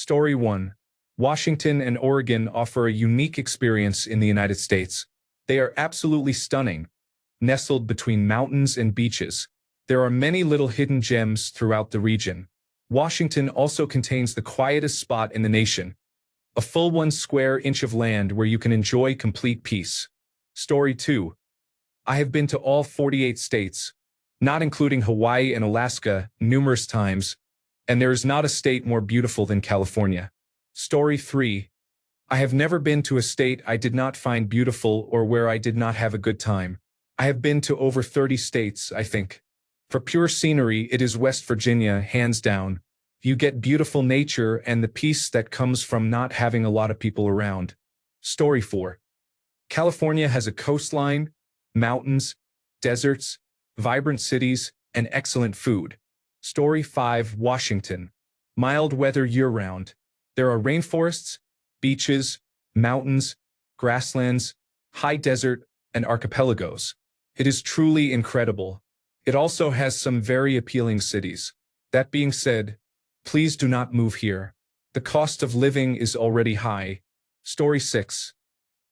Story 1. Washington and Oregon offer a unique experience in the United States. They are absolutely stunning, nestled between mountains and beaches. There are many little hidden gems throughout the region. Washington also contains the quietest spot in the nation, a full 1 square inch of land where you can enjoy complete peace. Story 2. I have been to all 48 states, not including Hawaii and Alaska, numerous times, and there is not a state more beautiful than California. Story 3. I have never been to a state I did not find beautiful or where I did not have a good time. I have been to over 30 states, I think. For pure scenery, it is West Virginia, hands down. You get beautiful nature and the peace that comes from not having a lot of people around. Story 4. California has a coastline, mountains, deserts, vibrant cities, and excellent food. Story 5. Washington. Mild weather year-round. There are rainforests, beaches, mountains, grasslands, high desert, and archipelagos. It is truly incredible. It also has some very appealing cities. That being said, please do not move here. The cost of living is already high. Story 6.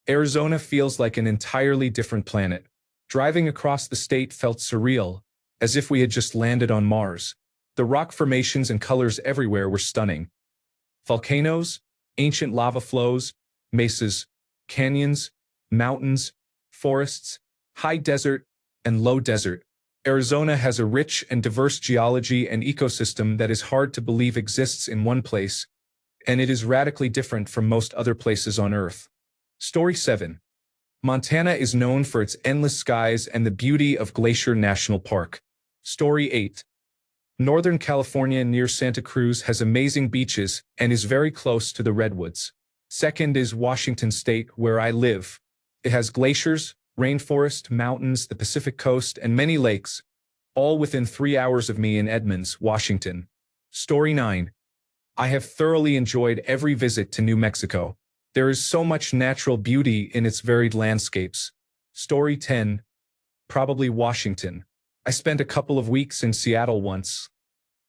Arizona feels like an entirely different planet. Driving across the state felt surreal, as if we had just landed on Mars. The rock formations and colors everywhere were stunning. Volcanoes, ancient lava flows, mesas, canyons, mountains, forests, high desert, and low desert. Arizona has a rich and diverse geology and ecosystem that is hard to believe exists in one place, and it is radically different from most other places on Earth. Story 7. Montana is known for its endless skies and the beauty of Glacier National Park. Story 8. Northern California near Santa Cruz has amazing beaches and is very close to the redwoods. Second is Washington State, where I live. It has glaciers, rainforest, mountains, the Pacific coast, and many lakes, all within 3 hours of me in Edmonds, Washington. Story 9. I have thoroughly enjoyed every visit to New Mexico. There is so much natural beauty in its varied landscapes. Story 10. Probably Washington. I spent a couple of weeks in Seattle once.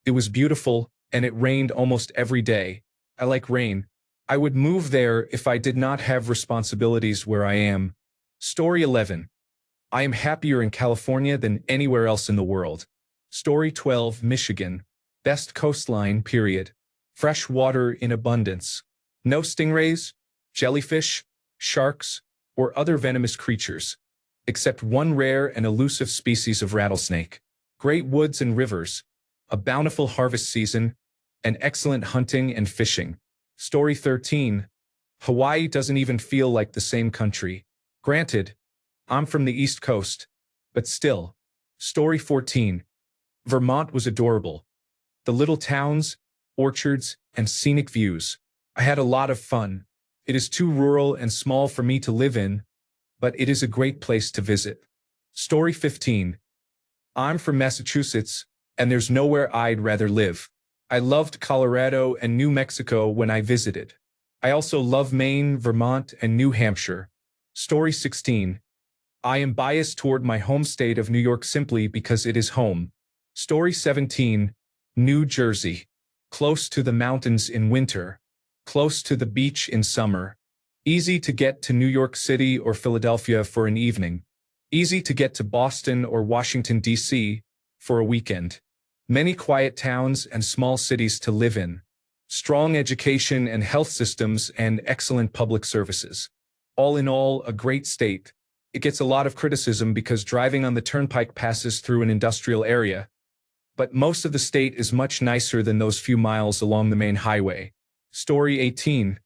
It was beautiful, and it rained almost every day. I like rain. I would move there if I did not have responsibilities where I am. Story 11. I am happier in California than anywhere else in the world. Story 12. Michigan. Best coastline, period. Fresh water in abundance. No stingrays, jellyfish, sharks, or other venomous creatures, except one rare and elusive species of rattlesnake. Great woods and rivers, a bountiful harvest season, and excellent hunting and fishing. Story 13. Hawaii doesn't even feel like the same country. Granted, I'm from the East Coast, but still. Story 14. Vermont was adorable. The little towns, orchards, and scenic views. I had a lot of fun. It is too rural and small for me to live in, but it is a great place to visit. Story 15. I'm from Massachusetts, and there's nowhere I'd rather live. I loved Colorado and New Mexico when I visited. I also love Maine, Vermont, and New Hampshire. Story 16. I am biased toward my home state of New York simply because it is home. Story 17. New Jersey. Close to the mountains in winter. Close to the beach in summer. Easy to get to New York City or Philadelphia for an evening. Easy to get to Boston or Washington, D.C. for a weekend. Many quiet towns and small cities to live in. Strong education and health systems and excellent public services. All in all, a great state. It gets a lot of criticism because driving on the turnpike passes through an industrial area. But most of the state is much nicer than those few miles along the main highway. Story 18.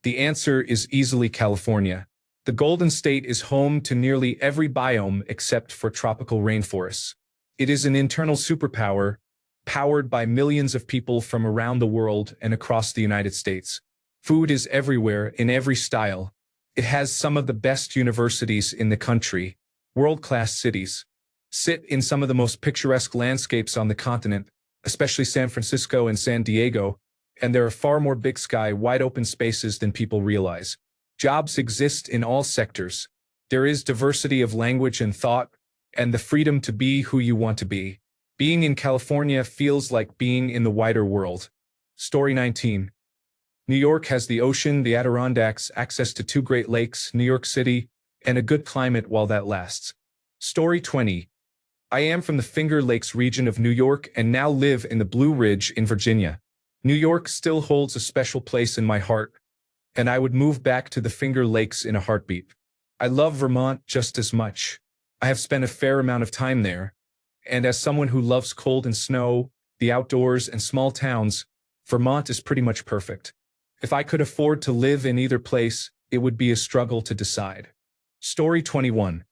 The answer is easily California. The Golden State is home to nearly every biome except for tropical rainforests. It is an internal superpower, powered by millions of people from around the world and across the United States. Food is everywhere, in every style. It has some of the best universities in the country, world-class cities. Sit in some of the most picturesque landscapes on the continent, especially San Francisco and San Diego, and there are far more big sky, wide-open spaces than people realize. Jobs exist in all sectors. There is diversity of language and thought, and the freedom to be who you want to be. Being in California feels like being in the wider world. Story 19. New York has the ocean, the Adirondacks, access to two Great Lakes, New York City, and a good climate while that lasts. Story 20. I am from the Finger Lakes region of New York and now live in the Blue Ridge in Virginia. New York still holds a special place in my heart, and I would move back to the Finger Lakes in a heartbeat. I love Vermont just as much. I have spent a fair amount of time there, and as someone who loves cold and snow, the outdoors, and small towns, Vermont is pretty much perfect. If I could afford to live in either place, it would be a struggle to decide. Story 21.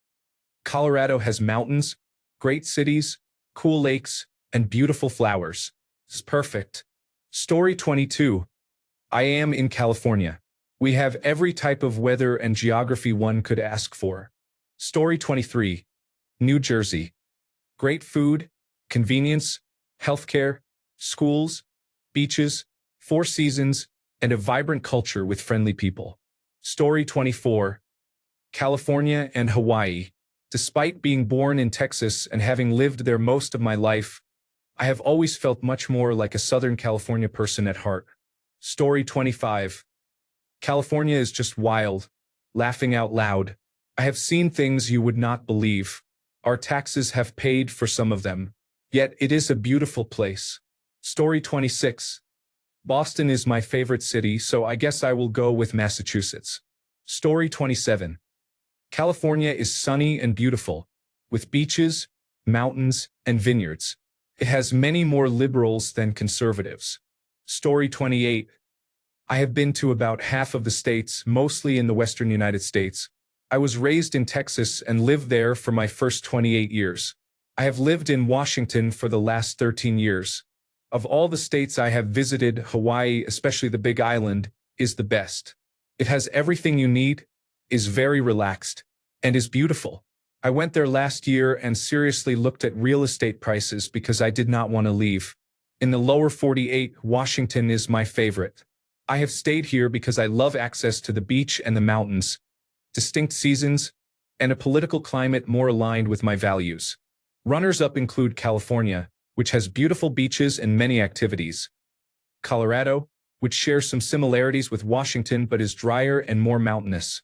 Colorado has mountains, great cities, cool lakes, and beautiful flowers. It's perfect. Story 22. I am in California. We have every type of weather and geography one could ask for. Story 23. New Jersey. Great food, convenience, healthcare, schools, beaches, four seasons, and a vibrant culture with friendly people. Story 24. California and Hawaii. Despite being born in Texas and having lived there most of my life, I have always felt much more like a Southern California person at heart. Story 25. California is just wild, laughing out loud. I have seen things you would not believe. Our taxes have paid for some of them. Yet it is a beautiful place. Story 26. Boston is my favorite city, so I guess I will go with Massachusetts. Story 27. California is sunny and beautiful, with beaches, mountains, and vineyards. It has many more liberals than conservatives. Story 28. I have been to about half of the states, mostly in the western United States. I was raised in Texas and lived there for my first 28 years. I have lived in Washington for the last 13 years. Of all the states I have visited, Hawaii, especially the Big Island, is the best. It has everything you need, is very relaxed, and is beautiful. I went there last year and seriously looked at real estate prices because I did not want to leave. In the lower 48, Washington is my favorite. I have stayed here because I love access to the beach and the mountains, distinct seasons, and a political climate more aligned with my values. Runners-up include California, which has beautiful beaches and many activities. Colorado, which shares some similarities with Washington but is drier and more mountainous.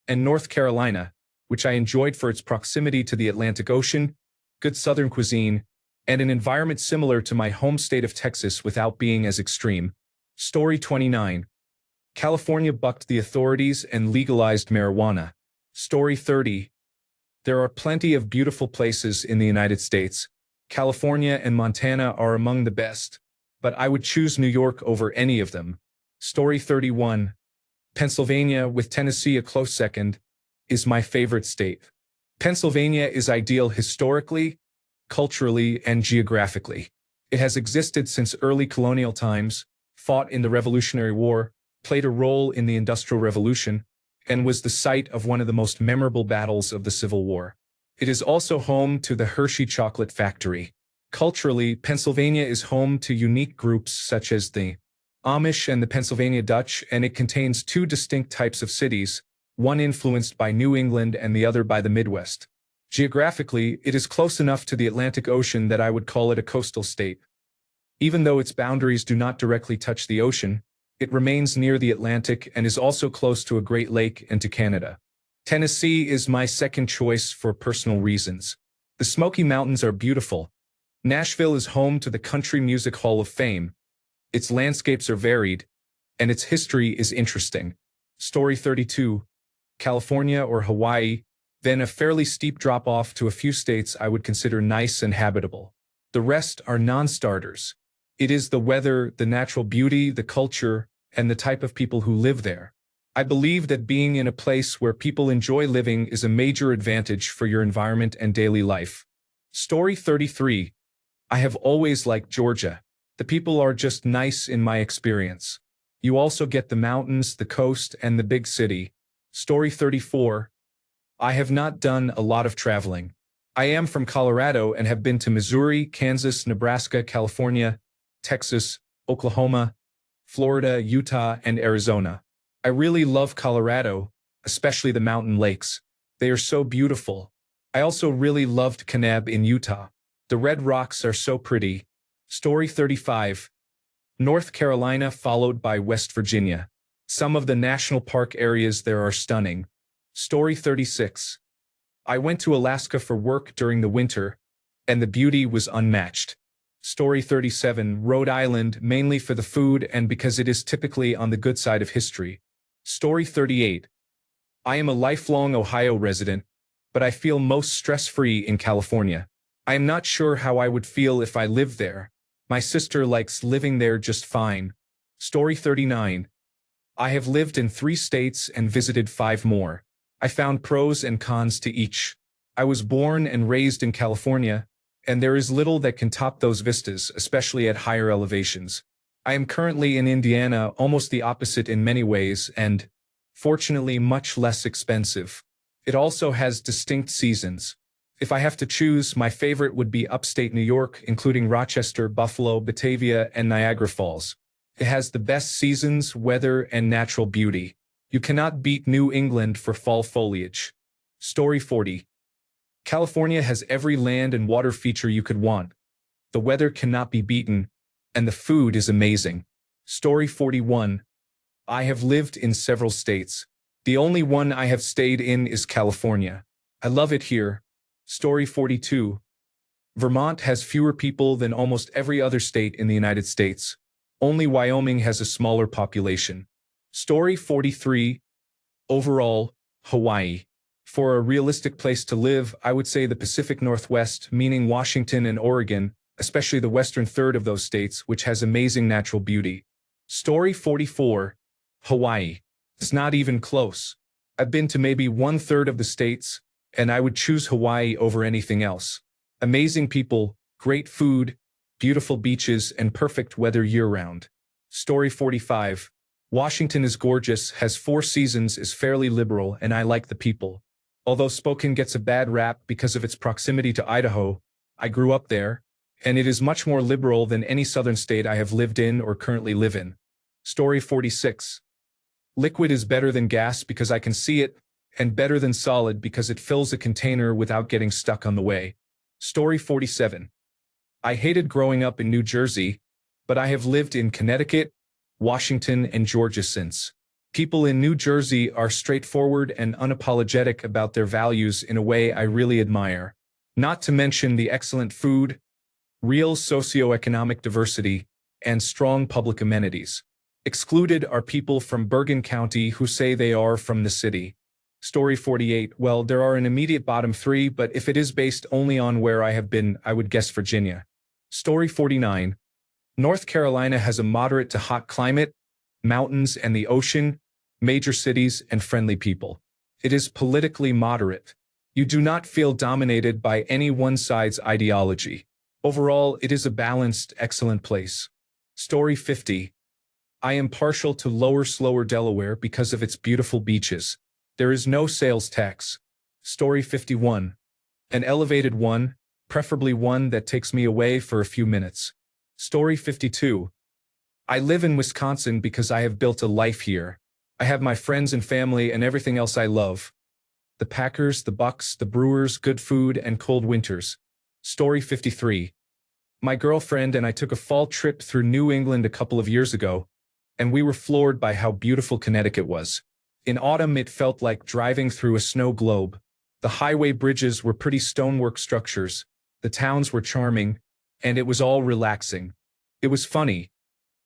And North Carolina, which I enjoyed for its proximity to the Atlantic Ocean, good Southern cuisine, and an environment similar to my home state of Texas without being as extreme. Story 29. California bucked the authorities and legalized marijuana. Story 30. There are plenty of beautiful places in the United States. California and Montana are among the best, but I would choose New York over any of them. Story 31. Pennsylvania, with Tennessee a close second, is my favorite state. Pennsylvania is ideal historically, culturally, and geographically. It has existed since early colonial times, fought in the Revolutionary War, played a role in the Industrial Revolution, and was the site of one of the most memorable battles of the Civil War. It is also home to the Hershey Chocolate Factory. Culturally, Pennsylvania is home to unique groups such as the Amish and the Pennsylvania Dutch, and it contains two distinct types of cities, one influenced by New England and the other by the Midwest. Geographically, it is close enough to the Atlantic Ocean that I would call it a coastal state. Even though its boundaries do not directly touch the ocean, it remains near the Atlantic and is also close to a Great Lake and to Canada. Tennessee is my second choice for personal reasons. The Smoky Mountains are beautiful. Nashville is home to the Country Music Hall of Fame. Its landscapes are varied, and its history is interesting. Story 32. California or Hawaii, then a fairly steep drop-off to a few states I would consider nice and habitable. The rest are non-starters. It is the weather, the natural beauty, the culture, and the type of people who live there. I believe that being in a place where people enjoy living is a major advantage for your environment and daily life. Story 33. I have always liked Georgia. The people are just nice in my experience. You also get the mountains, the coast, and the big city. Story 34. I have not done a lot of traveling. I am from Colorado and have been to Missouri, Kansas, Nebraska, California, Texas, Oklahoma, Florida, Utah, and Arizona. I really love Colorado, especially the mountain lakes. They are so beautiful. I also really loved Kanab in Utah. The red rocks are so pretty. Story 35. North Carolina followed by West Virginia. Some of the national park areas there are stunning. Story 36. I went to Alaska for work during the winter, and the beauty was unmatched. Story 37. Rhode Island, mainly for the food and because it is typically on the good side of history. Story 38. I am a lifelong Ohio resident, but I feel most stress-free in California. I am not sure how I would feel if I lived there. My sister likes living there just fine. Story 39. I have lived in 3 states and visited 5 more. I found pros and cons to each. I was born and raised in California, and there is little that can top those vistas, especially at higher elevations. I am currently in Indiana, almost the opposite in many ways, and, fortunately, much less expensive. It also has distinct seasons. If I have to choose, my favorite would be upstate New York, including Rochester, Buffalo, Batavia, and Niagara Falls. It has the best seasons, weather, and natural beauty. You cannot beat New England for fall foliage. Story 40. California has every land and water feature you could want. The weather cannot be beaten, and the food is amazing. Story 41. I have lived in several states. The only one I have stayed in is California. I love it here. Story 42. Vermont has fewer people than almost every other state in the United States. Only Wyoming has a smaller population. Story 43. Overall, Hawaii. For a realistic place to live, I would say the Pacific Northwest, meaning Washington and Oregon, especially the western third of those states, which has amazing natural beauty. Story 44. Hawaii. It's not even close. I've been to maybe 1/3 of the states, and I would choose Hawaii over anything else. Amazing people, great food, beautiful beaches, and perfect weather year-round. Story 45. Washington is gorgeous, has 4 seasons, is fairly liberal, and I like the people. Although Spokane gets a bad rap because of its proximity to Idaho, I grew up there, and it is much more liberal than any southern state I have lived in or currently live in. Story 46. Liquid is better than gas because I can see it, and better than solid because it fills a container without getting stuck on the way. Story 47. I hated growing up in New Jersey, but I have lived in Connecticut, Washington, and Georgia since. People in New Jersey are straightforward and unapologetic about their values in a way I really admire. Not to mention the excellent food, real socioeconomic diversity, and strong public amenities. Excluded are people from Bergen County who say they are from the city. Story 48. Well, there are an immediate bottom 3, but if it is based only on where I have been, I would guess Virginia. Story 49. North Carolina has a moderate to hot climate, mountains and the ocean, major cities, and friendly people. It is politically moderate. You do not feel dominated by any one side's ideology. Overall, it is a balanced, excellent place. Story 50. I am partial to lower, slower Delaware because of its beautiful beaches. There is no sales tax. Story 51. An elevated one, preferably one that takes me away for a few minutes. Story 52. I live in Wisconsin because I have built a life here. I have my friends and family and everything else I love. The Packers, the Bucks, the Brewers, good food, and cold winters. Story 53. My girlfriend and I took a fall trip through New England a couple of years ago, and we were floored by how beautiful Connecticut was. In autumn, it felt like driving through a snow globe. The highway bridges were pretty stonework structures, the towns were charming, and it was all relaxing. It was funny.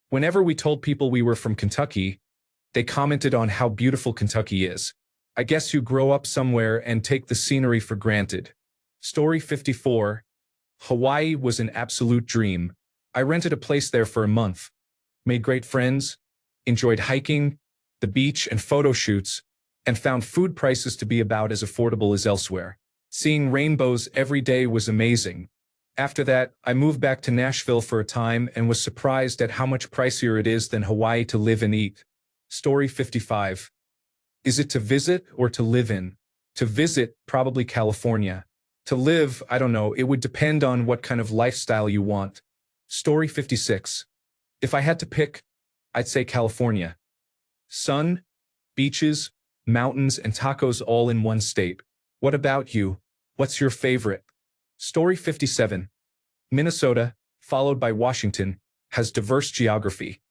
Whenever we told people we were from Kentucky, they commented on how beautiful Kentucky is. I guess you grow up somewhere and take the scenery for granted. Story 54. Hawaii was an absolute dream. I rented a place there for a month, made great friends, enjoyed hiking, the beach, and photo shoots, and found food prices to be about as affordable as elsewhere. Seeing rainbows every day was amazing. After that, I moved back to Nashville for a time and was surprised at how much pricier it is than Hawaii to live and eat. Story 55. Is it to visit or to live in? To visit, probably California. To live, I don't know, it would depend on what kind of lifestyle you want. Story 56. If I had to pick, I'd say California. Sun, beaches, mountains, and tacos all in one state. What about you? What's your favorite? Story 57. Minnesota, followed by Washington, has diverse geography.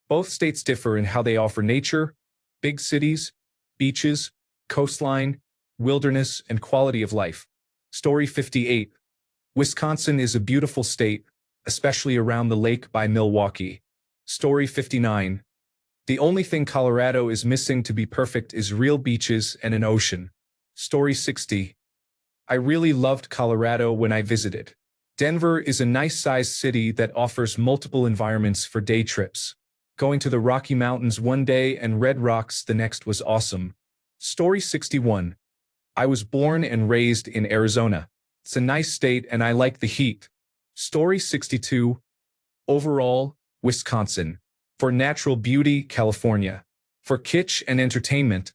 Both states differ in how they offer nature, big cities, beaches, coastline, wilderness, and quality of life. Story 58. Wisconsin is a beautiful state, especially around the lake by Milwaukee. Story 59. The only thing Colorado is missing to be perfect is real beaches and an ocean. Story 60. I really loved Colorado when I visited. Denver is a nice-sized city that offers multiple environments for day trips. Going to the Rocky Mountains one day and Red Rocks the next was awesome. Story 61. I was born and raised in Arizona. It's a nice state and I like the heat. Story 62. Overall, Wisconsin. For natural beauty, California. For kitsch and entertainment,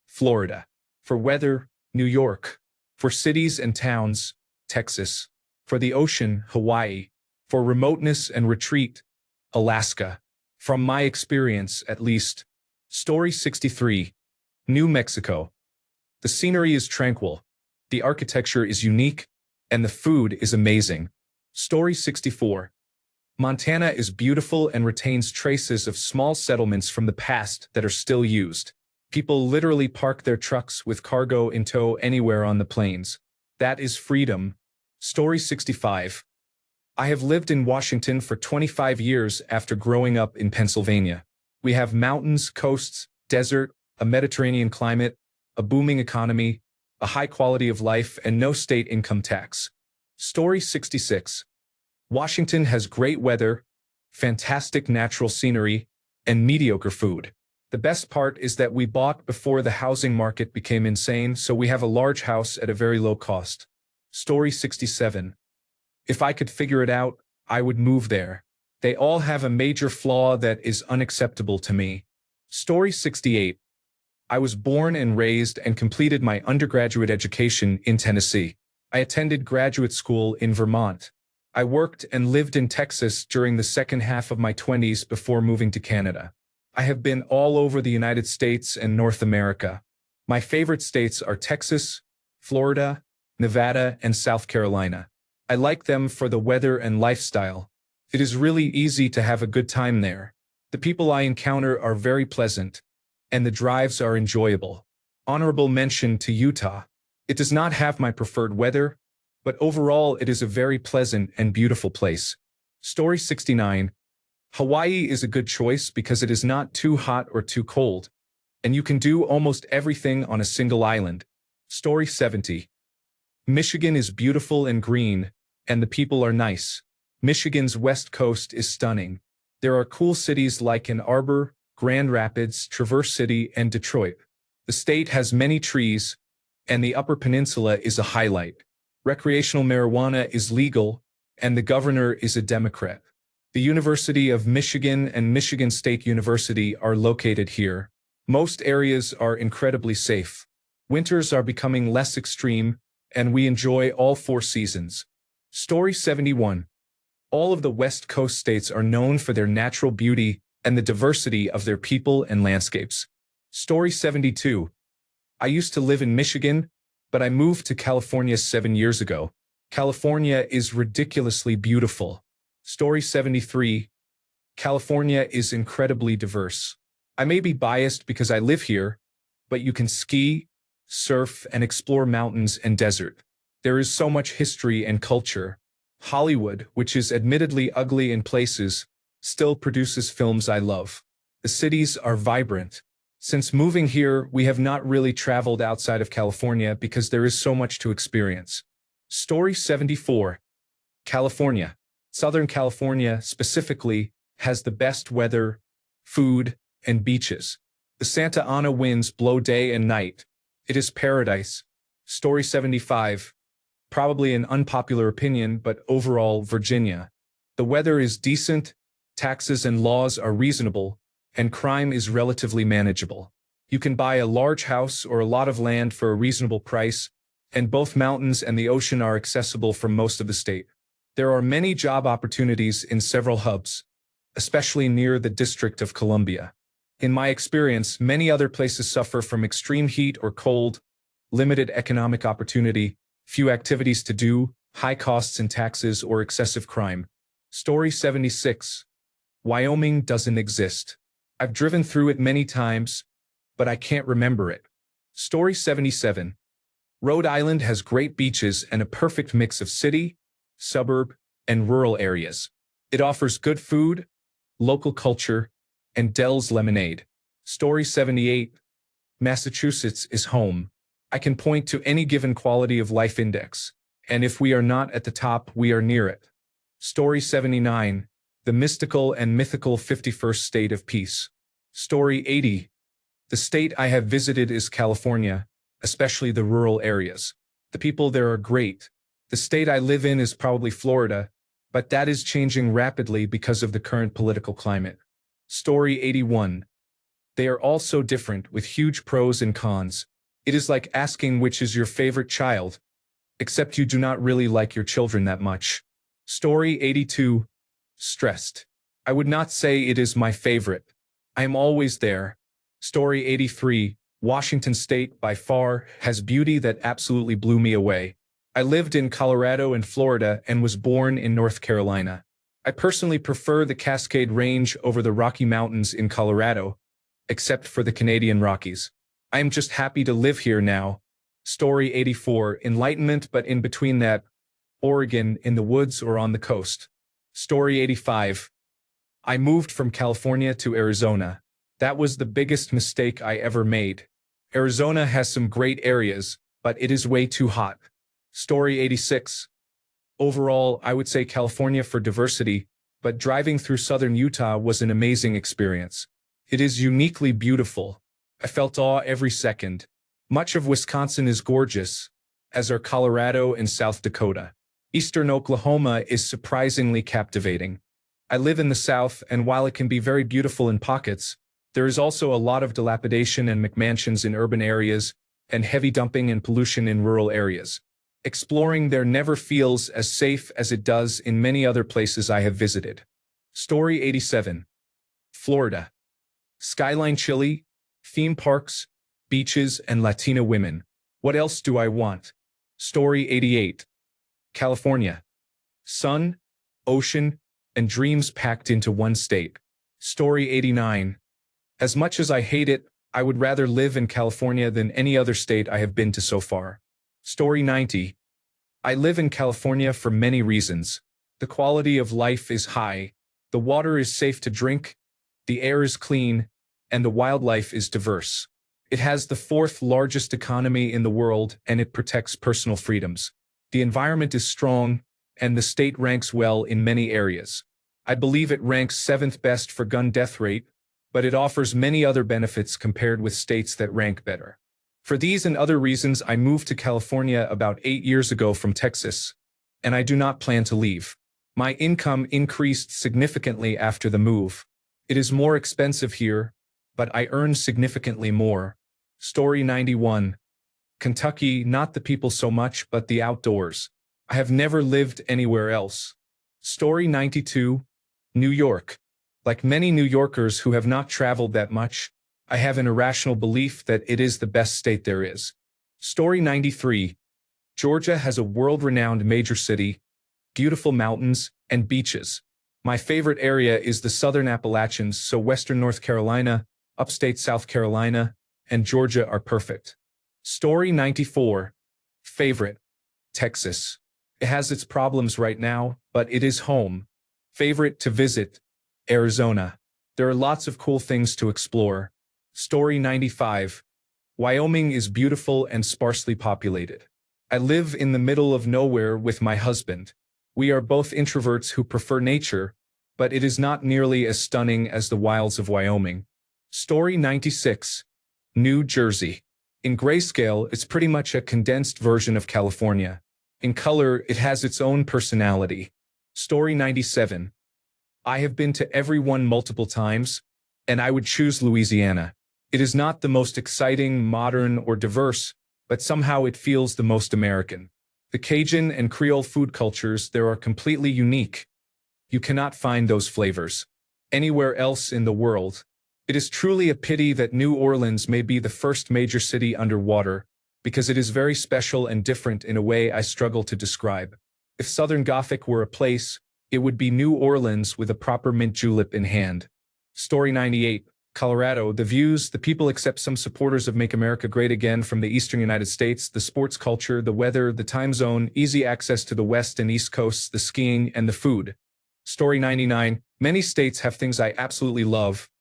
Florida. For weather, New York. For cities and towns, Texas. For the ocean, Hawaii. For remoteness and retreat, Alaska. From my experience, at least. Story 63. New Mexico. The scenery is tranquil, the architecture is unique, and the food is amazing. Story 64. Montana is beautiful and retains traces of small settlements from the past that are still used. People literally park their trucks with cargo in tow anywhere on the plains. That is freedom. Story 65. I have lived in Washington for 25 years after growing up in Pennsylvania. We have mountains, coasts, desert, a Mediterranean climate, a booming economy, a high quality of life, and no state income tax. Story 66. Washington has great weather, fantastic natural scenery, and mediocre food. The best part is that we bought before the housing market became insane, so we have a large house at a very low cost. Story 67. If I could figure it out, I would move there. They all have a major flaw that is unacceptable to me. Story 68. I was born and raised and completed my undergraduate education in Tennessee. I attended graduate school in Vermont. I worked and lived in Texas during the second half of my 20s before moving to Canada. I have been all over the United States and North America. My favorite states are Texas, Florida, Nevada, and South Carolina. I like them for the weather and lifestyle. It is really easy to have a good time there. The people I encounter are very pleasant, and the drives are enjoyable. Honorable mention to Utah. It does not have my preferred weather, but overall it is a very pleasant and beautiful place. Story 69. Hawaii is a good choice because it is not too hot or too cold, and you can do almost everything on a single island. Story 70. Michigan is beautiful and green, and the people are nice. Michigan's west coast is stunning. There are cool cities like Ann Arbor, Grand Rapids, Traverse City, and Detroit. The state has many trees, and the Upper Peninsula is a highlight. Recreational marijuana is legal, and the governor is a Democrat. The University of Michigan and Michigan State University are located here. Most areas are incredibly safe. Winters are becoming less extreme, and we enjoy all 4 seasons. Story 71. All of the West Coast states are known for their natural beauty and the diversity of their people and landscapes. Story 72. I used to live in Michigan, but I moved to California 7 years ago. California is ridiculously beautiful. Story 73. California is incredibly diverse. I may be biased because I live here, but you can ski, surf, and explore mountains and desert. There is so much history and culture. Hollywood, which is admittedly ugly in places, still produces films I love. The cities are vibrant. Since moving here, we have not really traveled outside of California because there is so much to experience. Story 74. California. Southern California, specifically, has the best weather, food, and beaches. The Santa Ana winds blow day and night. It is paradise. Story 75. Probably an unpopular opinion, but overall, Virginia. The weather is decent, taxes and laws are reasonable, and crime is relatively manageable. You can buy a large house or a lot of land for a reasonable price, and both mountains and the ocean are accessible from most of the state. There are many job opportunities in several hubs, especially near the District of Columbia. In my experience, many other places suffer from extreme heat or cold, limited economic opportunity, few activities to do, high costs and taxes, or excessive crime. Story 76. Wyoming doesn't exist. I've driven through it many times, but I can't remember it. Story 77. Rhode Island has great beaches and a perfect mix of city, suburb, and rural areas. It offers good food, local culture, and Dell's lemonade. Story 78. Massachusetts is home. I can point to any given quality of life index, and if we are not at the top, we are near it. Story 79. The mystical and mythical 51st state of peace. Story 80. The state I have visited is California, especially the rural areas. The people there are great. The state I live in is probably Florida, but that is changing rapidly because of the current political climate. Story 81. They are all so different, with huge pros and cons. It is like asking which is your favorite child, except you do not really like your children that much. Story 82. Stressed. I would not say it is my favorite. I am always there. Story 83. Washington State, by far, has beauty that absolutely blew me away. I lived in Colorado and Florida and was born in North Carolina. I personally prefer the Cascade Range over the Rocky Mountains in Colorado, except for the Canadian Rockies. I am just happy to live here now. Story 84. Enlightenment, but in between that, Oregon, in the woods or on the coast. Story 85. I moved from California to Arizona. That was the biggest mistake I ever made. Arizona has some great areas, but it is way too hot. Story 86. Overall, I would say California for diversity, but driving through southern Utah was an amazing experience. It is uniquely beautiful. I felt awe every second. Much of Wisconsin is gorgeous, as are Colorado and South Dakota. Eastern Oklahoma is surprisingly captivating. I live in the South, and while it can be very beautiful in pockets, there is also a lot of dilapidation and McMansions in urban areas, and heavy dumping and pollution in rural areas. Exploring there never feels as safe as it does in many other places I have visited. Story 87. Florida. Skyline chili, theme parks, beaches, and Latina women. What else do I want? Story 88. California. Sun, ocean, and dreams packed into one state. Story 89. As much as I hate it, I would rather live in California than any other state I have been to so far. Story 90. I live in California for many reasons. The quality of life is high, the water is safe to drink, the air is clean, and the wildlife is diverse. It has the fourth largest economy in the world, and it protects personal freedoms. The environment is strong, and the state ranks well in many areas. I believe it ranks 7th best for gun death rate, but it offers many other benefits compared with states that rank better. For these and other reasons, I moved to California about 8 years ago from Texas, and I do not plan to leave. My income increased significantly after the move. It is more expensive here, but I earn significantly more. Story 91. Kentucky, not the people so much, but the outdoors. I have never lived anywhere else. Story 92. New York. Like many New Yorkers who have not traveled that much, I have an irrational belief that it is the best state there is. Story 93. Georgia has a world-renowned major city, beautiful mountains, and beaches. My favorite area is the southern Appalachians, so western North Carolina, upstate South Carolina, and Georgia are perfect. Story 94. Favorite. Texas. It has its problems right now, but it is home. Favorite to visit. Arizona. There are lots of cool things to explore. Story 95. Wyoming is beautiful and sparsely populated. I live in the middle of nowhere with my husband. We are both introverts who prefer nature, but it is not nearly as stunning as the wilds of Wyoming. Story 96. New Jersey. In grayscale, it's pretty much a condensed version of California. In color, it has its own personality. Story 97. I have been to every one multiple times, and I would choose Louisiana. It is not the most exciting, modern, or diverse, but somehow it feels the most American. The Cajun and Creole food cultures there are completely unique. You cannot find those flavors anywhere else in the world. It is truly a pity that New Orleans may be the first major city underwater, because it is very special and different in a way I struggle to describe. If Southern Gothic were a place, It would be New Orleans with a proper mint julep in hand. Story 98. Colorado, the views, the people except some supporters of Make America Great Again from the eastern United States, the sports culture, the weather, the time zone, easy access to the west and east coasts, the skiing, and the food. Story 99. Many states have things I absolutely love.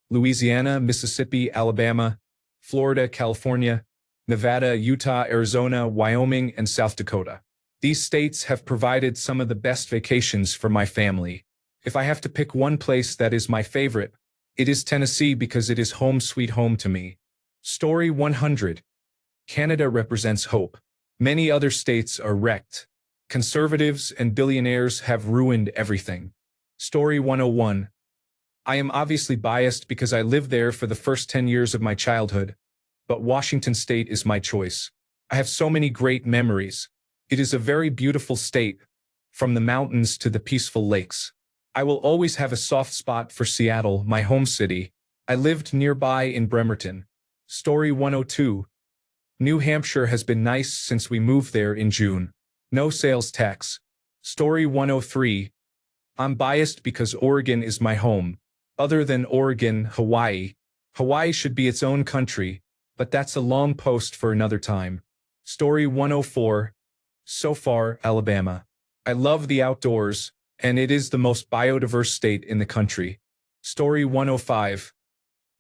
Louisiana, Mississippi, Alabama, Florida, California, Nevada, Utah, Arizona, Wyoming, and South Dakota. These states have provided some of the best vacations for my family. If I have to pick one place that is my favorite, it is Tennessee because it is home sweet home to me. Story 100. Canada represents hope. Many other states are wrecked. Conservatives and billionaires have ruined everything. Story 101. I am obviously biased because I lived there for the first 10 years of my childhood, but Washington State is my choice. I have so many great memories. It is a very beautiful state, from the mountains to the peaceful lakes. I will always have a soft spot for Seattle, my home city. I lived nearby in Bremerton. Story 102. New Hampshire has been nice since we moved there in June. No sales tax. Story 103. I'm biased because Oregon is my home. Other than Oregon, Hawaii. Hawaii should be its own country, but that's a long post for another time. Story 104. So far, Alabama. I love the outdoors, and it is the most biodiverse state in the country. Story 105.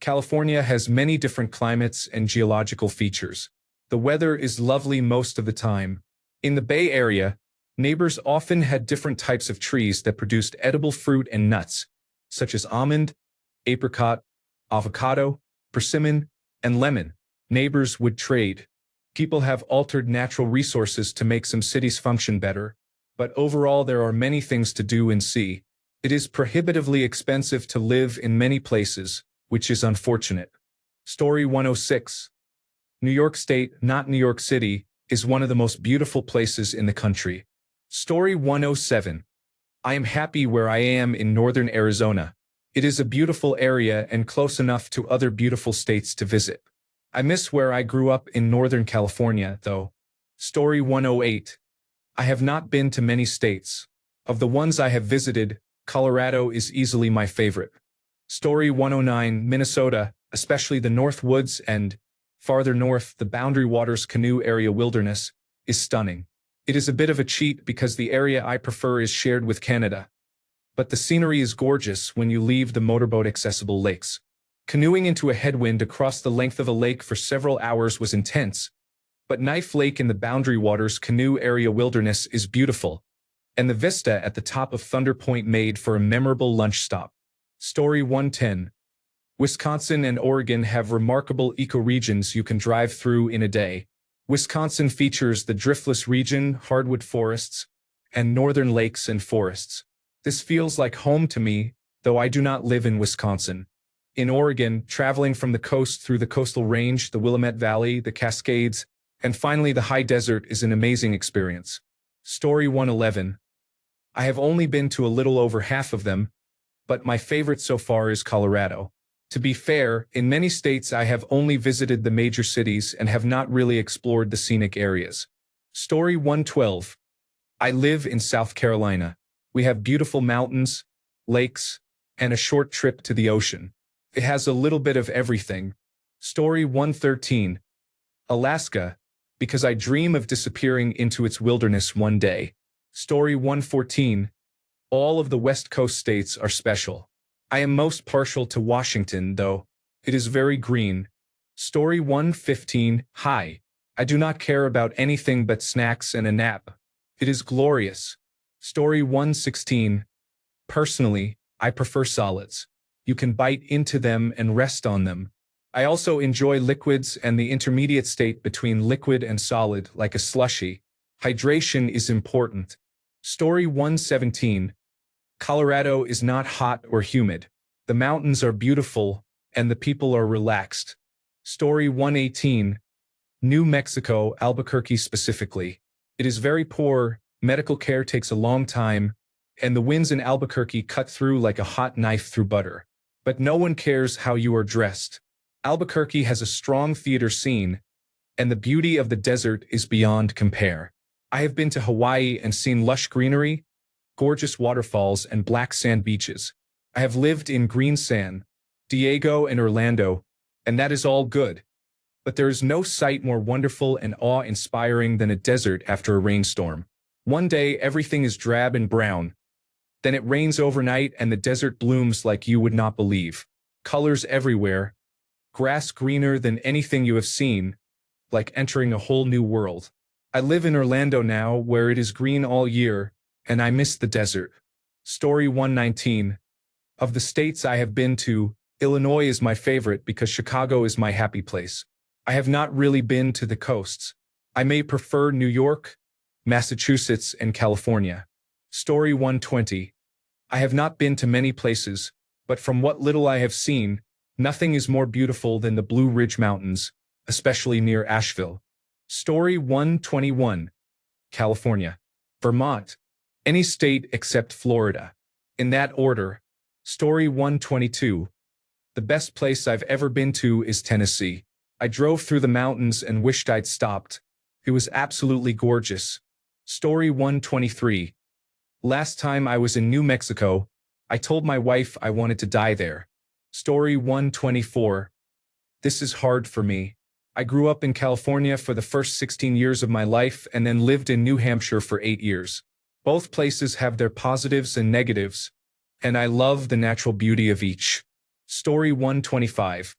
California has many different climates and geological features. The weather is lovely most of the time. In the Bay Area, neighbors often had different types of trees that produced edible fruit and nuts, such as almond, apricot, avocado, persimmon, and lemon. Neighbors would trade. People have altered natural resources to make some cities function better, but overall there are many things to do and see. It is prohibitively expensive to live in many places, which is unfortunate. Story 106. New York State, not New York City, is one of the most beautiful places in the country. Story 107. I am happy where I am in northern Arizona. It is a beautiful area and close enough to other beautiful states to visit. I miss where I grew up in Northern California, though. Story 108. I have not been to many states. Of the ones I have visited, Colorado is easily my favorite. Story 109. Minnesota, especially the North Woods and, farther north, the Boundary Waters Canoe Area Wilderness, is stunning. It is a bit of a cheat because the area I prefer is shared with Canada. But the scenery is gorgeous when you leave the motorboat-accessible lakes. Canoeing into a headwind across the length of a lake for several hours was intense, but Knife Lake in the Boundary Waters Canoe Area Wilderness is beautiful, and the vista at the top of Thunder Point made for a memorable lunch stop. Story 110. Wisconsin and Oregon have remarkable ecoregions you can drive through in a day. Wisconsin features the driftless region, hardwood forests, and northern lakes and forests. This feels like home to me, though I do not live in Wisconsin. In Oregon, traveling from the coast through the coastal range, the Willamette Valley, the Cascades, and finally the high desert is an amazing experience. Story 111. I have only been to a little over half of them, but my favorite so far is Colorado. To be fair, in many states I have only visited the major cities and have not really explored the scenic areas. Story 112. I live in South Carolina. We have beautiful mountains, lakes, and a short trip to the ocean. It has a little bit of everything. Story 113. Alaska, because I dream of disappearing into its wilderness one day. Story 114. All of the West Coast states are special. I am most partial to Washington, though. It is very green. Story 115. Hi. I do not care about anything but snacks and a nap. It is glorious. Story 116. Personally, I prefer solids. You can bite into them and rest on them. I also enjoy liquids and the intermediate state between liquid and solid, like a slushie. Hydration is important. Story 117. Colorado is not hot or humid. The mountains are beautiful, and the people are relaxed. Story 118. New Mexico, Albuquerque specifically. It is very poor, medical care takes a long time, and the winds in Albuquerque cut through like a hot knife through butter. But no one cares how you are dressed. Albuquerque has a strong theater scene, and the beauty of the desert is beyond compare. I have been to Hawaii and seen lush greenery, gorgeous waterfalls, and black sand beaches. I have lived in Green San Diego and Orlando, and that is all good. But there is no sight more wonderful and awe-inspiring than a desert after a rainstorm. One day, everything is drab and brown. Then it rains overnight and the desert blooms like you would not believe. Colors everywhere, grass greener than anything you have seen, like entering a whole new world. I live in Orlando now, where it is green all year, and I miss the desert. Story 119. Of the states I have been to, Illinois is my favorite because Chicago is my happy place. I have not really been to the coasts. I may prefer New York, Massachusetts, and California. Story 120. I have not been to many places, but from what little I have seen, nothing is more beautiful than the Blue Ridge Mountains, especially near Asheville. Story 121. California. Vermont. Any state except Florida. In that order. Story 122. The best place I've ever been to is Tennessee. I drove through the mountains and wished I'd stopped. It was absolutely gorgeous. Story 123. Last time I was in New Mexico, I told my wife I wanted to die there. Story 124. This is hard for me. I grew up in California for the first 16 years of my life and then lived in New Hampshire for 8 years. Both places have their positives and negatives, and I love the natural beauty of each. Story 125.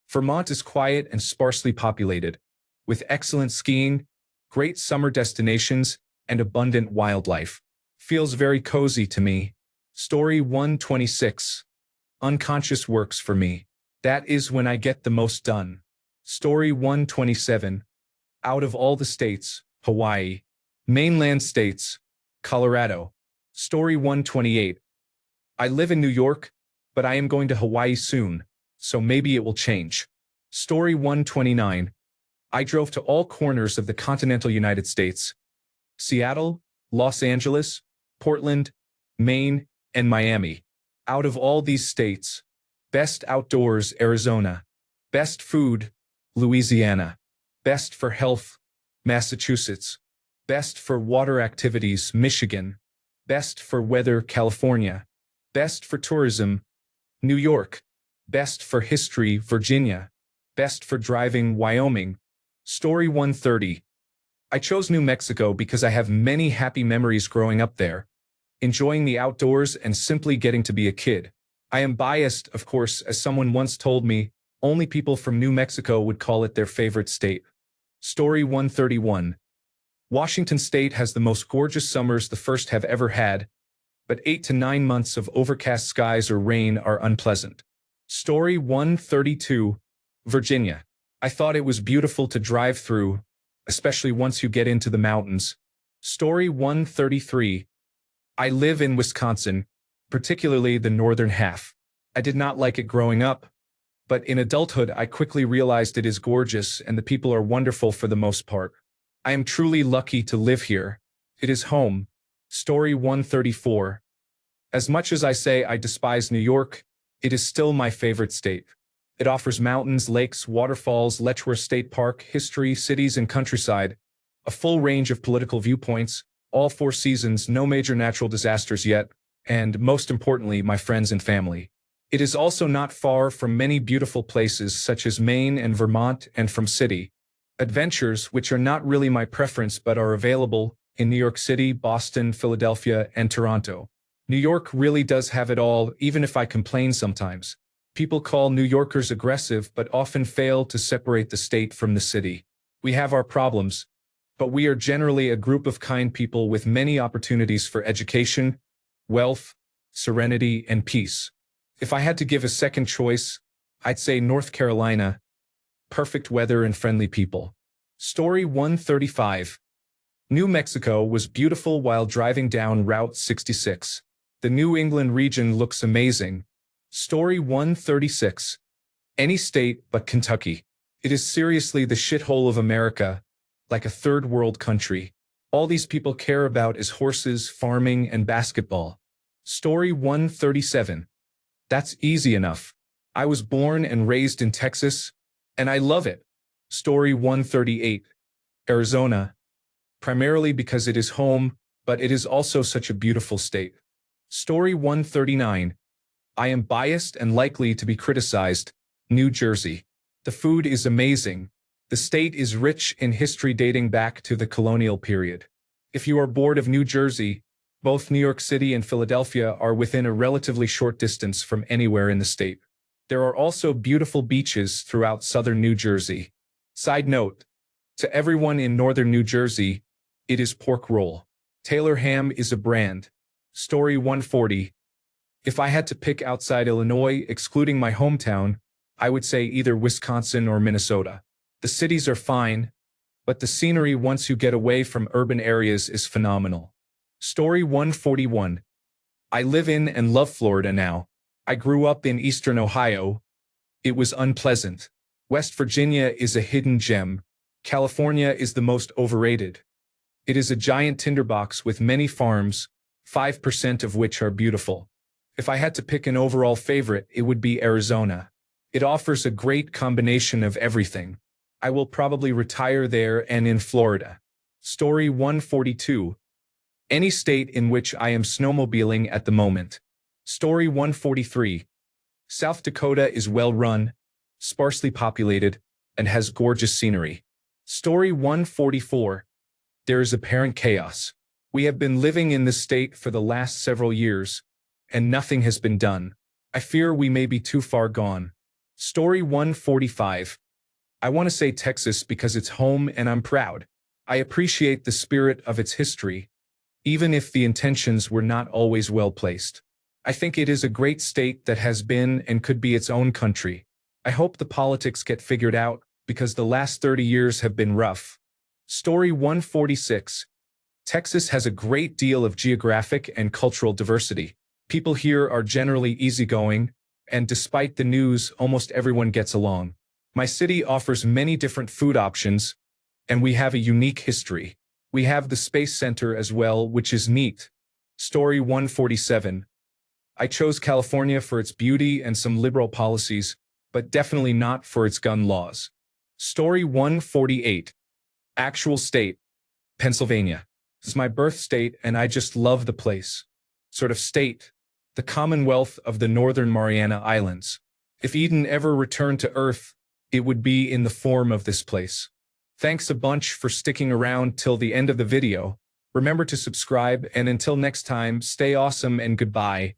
Vermont is quiet and sparsely populated, with excellent skiing, great summer destinations, and abundant wildlife. Feels very cozy to me. Story 126. Unconscious works for me. That is when I get the most done. Story 127. Out of all the states, Hawaii. Mainland states, Colorado. Story 128. I live in New York, but I am going to Hawaii soon, so maybe it will change. Story 129. I drove to all corners of the continental United States. Seattle, Los Angeles, Portland, Maine, and Miami. Out of all these states, best outdoors, Arizona. Best food, Louisiana. Best for health, Massachusetts. Best for water activities, Michigan. Best for weather, California. Best for tourism, New York. Best for history, Virginia. Best for driving, Wyoming. Story 130. I chose New Mexico because I have many happy memories growing up there, enjoying the outdoors and simply getting to be a kid. I am biased, of course, as someone once told me, only people from New Mexico would call it their favorite state. Story 131. Washington State has the most gorgeous summers the first have ever had, but 8 to 9 months of overcast skies or rain are unpleasant. Story 132. Virginia. I thought it was beautiful to drive through, especially once you get into the mountains. Story 133. I live in Wisconsin, particularly the northern half. I did not like it growing up, but in adulthood I quickly realized it is gorgeous and the people are wonderful for the most part. I am truly lucky to live here. It is home. Story 134. As much as I say I despise New York, it is still my favorite state. It offers mountains, lakes, waterfalls, Letchworth State Park, history, cities, and countryside, a full range of political viewpoints, all 4 seasons, no major natural disasters yet, and, most importantly, my friends and family. It is also not far from many beautiful places such as Maine and Vermont and from city adventures, which are not really my preference but are available in New York City, Boston, Philadelphia, and Toronto. New York really does have it all, even if I complain sometimes. People call New Yorkers aggressive but often fail to separate the state from the city. We have our problems, but we are generally a group of kind people with many opportunities for education, wealth, serenity, and peace. If I had to give a second choice, I'd say North Carolina. Perfect weather and friendly people. Story 135. New Mexico was beautiful while driving down Route 66. The New England region looks amazing. Story 136. Any state but Kentucky. It is seriously the shithole of America, like a third world country. All these people care about is horses, farming, and basketball. Story 137. That's easy enough. I was born and raised in Texas, and I love it. Story 138. Arizona. Primarily because it is home, but it is also such a beautiful state. Story 139. I am biased and likely to be criticized. New Jersey. The food is amazing. The state is rich in history dating back to the colonial period. If you are bored of New Jersey, both New York City and Philadelphia are within a relatively short distance from anywhere in the state. There are also beautiful beaches throughout southern New Jersey. Side note, to everyone in northern New Jersey, it is pork roll. Taylor ham is a brand. Story 140. If I had to pick outside Illinois, excluding my hometown, I would say either Wisconsin or Minnesota. The cities are fine, but the scenery once you get away from urban areas is phenomenal. Story 141. I live in and love Florida now. I grew up in eastern Ohio. It was unpleasant. West Virginia is a hidden gem. California is the most overrated. It is a giant tinderbox with many farms, 5% of which are beautiful. If I had to pick an overall favorite, it would be Arizona. It offers a great combination of everything. I will probably retire there and in Florida. Story 142. Any state in which I am snowmobiling at the moment. Story 143. South Dakota is well run, sparsely populated, and has gorgeous scenery. Story 144. There is apparent chaos. We have been living in this state for the last several years, and nothing has been done. I fear we may be too far gone. Story 145. I want to say Texas because it's home and I'm proud. I appreciate the spirit of its history, even if the intentions were not always well placed. I think it is a great state that has been and could be its own country. I hope the politics get figured out because the last 30 years have been rough. Story 146. Texas has a great deal of geographic and cultural diversity. People here are generally easygoing, and despite the news, almost everyone gets along. My city offers many different food options, and we have a unique history. We have the Space Center as well, which is neat. Story 147. I chose California for its beauty and some liberal policies, but definitely not for its gun laws. Story 148. Actual state. Pennsylvania. It's my birth state, and I just love the place. Sort of state. The Commonwealth of the Northern Mariana Islands. If Eden ever returned to Earth, it would be in the form of this place. Thanks a bunch for sticking around till the end of the video. Remember to subscribe, and until next time, stay awesome and goodbye.